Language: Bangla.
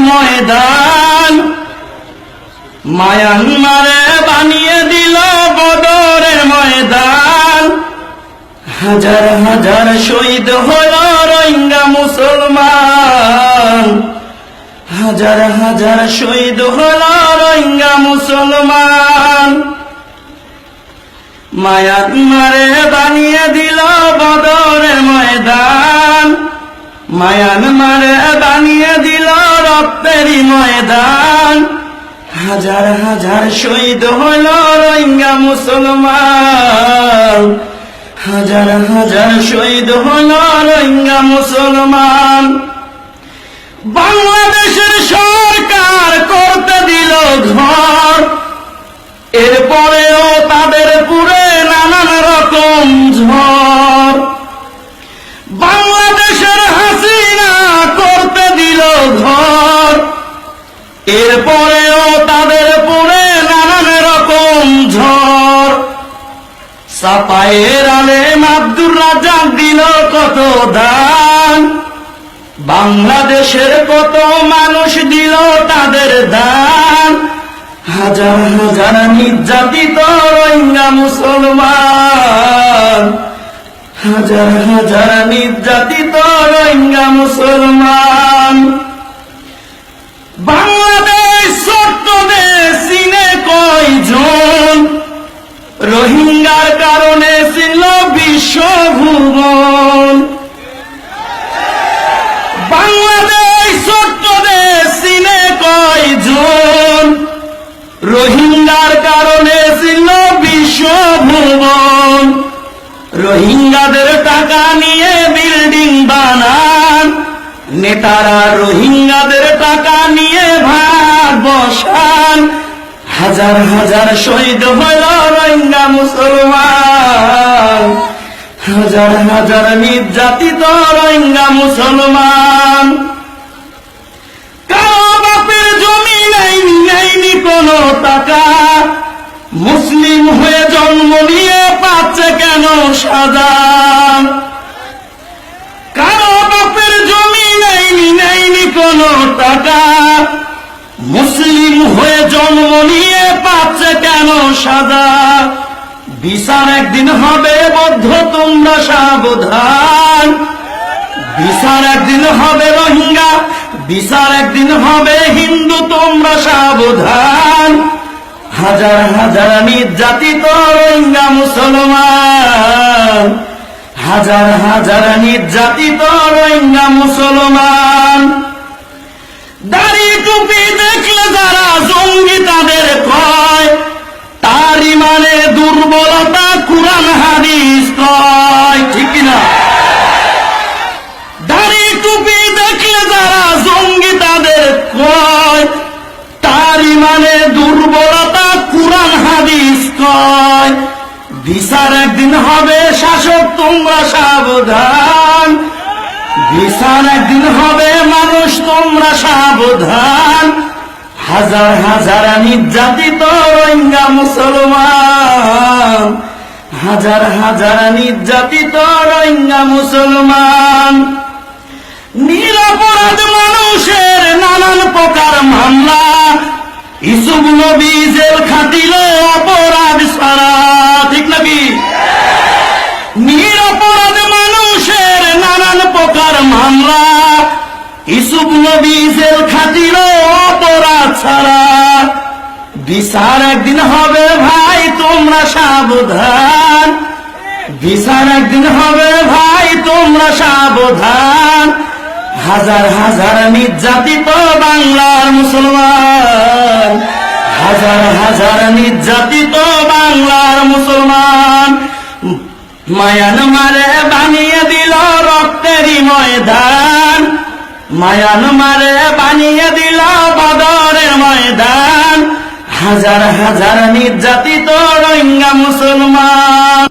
ময়দান, মায়ানমারে বানিয়ে দিল বদরের ময়দান। হাজার হাজার শহীদ হল রোহিঙ্গা মুসলমান, হাজার হাজার শহীদ হল রোহিঙ্গা মুসলমান। মায়ানমারে বানিয়ে দিল বদরের ময়দান, মায়ানমারে বানিয়ে দিল রক্তেরই ময়দান। হাজার হাজার শহীদ হল রোহিঙ্গা মুসলমান, হাজার হাজার শহীদ হল রোহিঙ্গা মুসলমান। বাংলাদেশের সরকার করতে দিল ঘর, এরপরেও তাদের পুরে নানান রকম ঝড়। বাংলাদেশের হাসিনা করতে দিল ঘর, এরপরেও তাদের পুরে নানান রকম ঝড়। সাপায়ের আলেম আব্দুর রাজ্জাক দিল কত দান, বাংলাদেশের কত মানুষ দিল তাদের দান। হাজার হাজার নির্যাতিত রোহিঙ্গা মুসলমান, হাজার হাজার নির্যাতিত রোহিঙ্গা মুসলমান। বাংলাদেশ ছোট্ট দেশ, চিনে কয়জন? রোহিঙ্গার কারণে চিনল বিশ্বভুবন। বাংলাদেশ ছোট্ট দেশ, চিনে কয়জন? রোহিঙ্গার কারণে চিনল বিশ্বভুবন। রোহিঙ্গাদের টাকা নিয়ে বিল্ডিং বানান, নেতারা রোহিঙ্গাদের টাকা নিয়ে ভাগ বসান। হাজার হাজার শহীদ হল রোহিঙ্গা মুসলমান, হাজার হাজার নির্যাতিত রোহিঙ্গা মুসলমান। কারো বাপের জমি নেয়নি কোনো টাকা, মুসলিম হয়ে জন্ম নিয়ে পাচ্ছে কেন সাজা? কারো বাপের জমি নেয়নি কোনো টাকা, মুসলিম হয়ে জন্ম নিয়ে পাচ্ছে কেন সাজা? বিচার একদিন হবে বদ্ধ, তোমরা সাবধান। বিচার একদিন হবে রোহিঙ্গা, বিচার একদিন হবে হিন্দু, তোমরা সাবধান। হাজার হাজার নির্যাতিত রোহিঙ্গা মুসলমান, হাজার হাজার নির্যাতিত রোহিঙ্গা মুসলমান। দাড়ি টুপি দেখলে যারা জঙ্গি তাদের কয়, তারই মানে দুর্বলতা কুরআন হাদিস কয়, ঠিক কিনা? দাড়ি টুপি দেখলে যারা জঙ্গি তাদের কয়, তারই মানে দুর্বলতা কুরআন হাদিস কয়। বিচার একদিন হবে শাসক, তোমরা সাবধান। বিচার একদিন হবে মানুষ, তোমরা সাবধান। হাজার হাজার নির্যাতিত রোহিঙ্গা মুসলমান, হাজার হাজার নির্যাতিত রোহিঙ্গা মুসলমান। নিরপরাধ মানুষের নানান প্রকার মামলা, ইসুফ নবী জেল খাটিল অপরাধ ছাড়া, ঠিক নাকি? নিরপরাধ মানুষের নানান প্রকার মামলা, ইসুফ নবী জেল খাটিল অপরাধ ছাড়া। বিচার একদিন হবে ভাই, তোমরা সাবধান। বিচার একদিন হবে ভাই, তোমরা সাবধান। হাজার হাজার নির্যাতিত বাংলার মুসলমান, হাজার হাজার নির্যাতিত বাংলার মুসলমান। মায়ানমারে বানিয়ে দিল রক্তেরই ময়দান, মায়ানমারে বানিয়ে দিল বদরের ময়দান। হাজার হাজার নির্যাতিত রোহিঙ্গা মুসলমান।